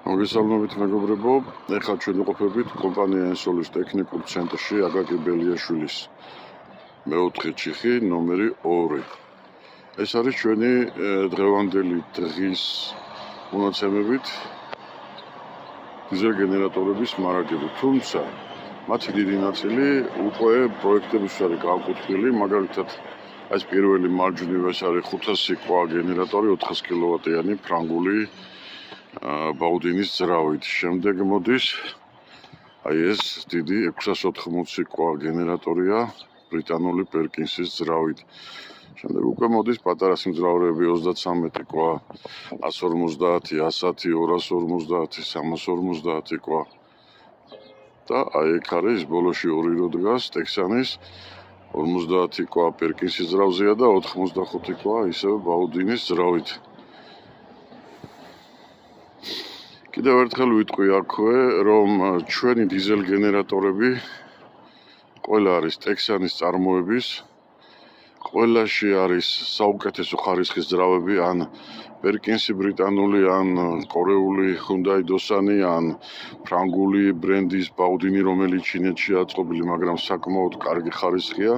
მოგესალმებით მეგობრებო, ეხლა ჩვენ ვიყოფებით კომპანია ENSOL-ის ტექნიკურ ცენტრში აკაკი ბელიაშვილის მეოთხე ჩიხი ნომერი 2. ეს არის ჩვენი დღევანდელი დღის მონაცემებით დიზელ გენერატორების მარაგები, თუმცა მათი დიდი ნაწილი უკვე პროექტების არის განკუთვნილი, მაგალითად ეს პირველი მარჯვნივ ეს არის 500 კვა გენერატორი 400 კილოვატიანი ფრანგული ბაუდინის ძრავით. შემდეგ მოდის აი ეს დიდი 680 კვა გენერატორია ბრიტანული პერკინსის ძრავით. შემდეგ უკვე მოდის პატარა სიმძლავრეები 33 კვა, 150, 110, 250, 350 კვა. და აი ეგ არის ბოლოში ორი რო დგას ტექსანის 50 კვა პერკინსის ძრავზეა და 85 კვა ისევ ბაუდინის ძრავით. კიდევ ერთხელ ვიტყვი აქვე, რომ ჩვენი დიზელ გენერატორები ყველა არის ტექსანის წარმოების, ყველაში არის საუკეთესო ხარისხის ძრავები, ან პერკინსი ბრიტანული, ან კორეული Hyundai Dosani, ან ფრანგული ბრენდის ბაუდინი, რომელიც ჩინეთშია აწყობილი, მაგრამ საკმაოდ კარგი ხარისხია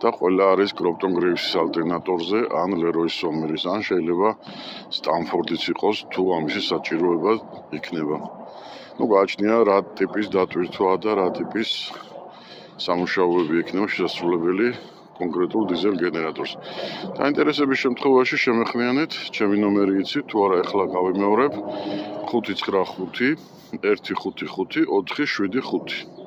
და ყველა არის Crompton Greaves-ის ალტერნატორზე, ან Leroy Somer-ის, ან შეიძლება Stanford-იც იყოს, თუ ამისი საჭიროება იქნება. გააჩნია რა ტიპის დატვირთვა და რა ტიპის სამუშაოები იქნება შესაძლებელი კონკრეტულ დიზელ გენერატორს. დაინტერესების შემთხვევაში შემეხნიანეთ, ჩემი ნომერი იცით, თუ არა ეხლა გავიმეორებ 595 155 475.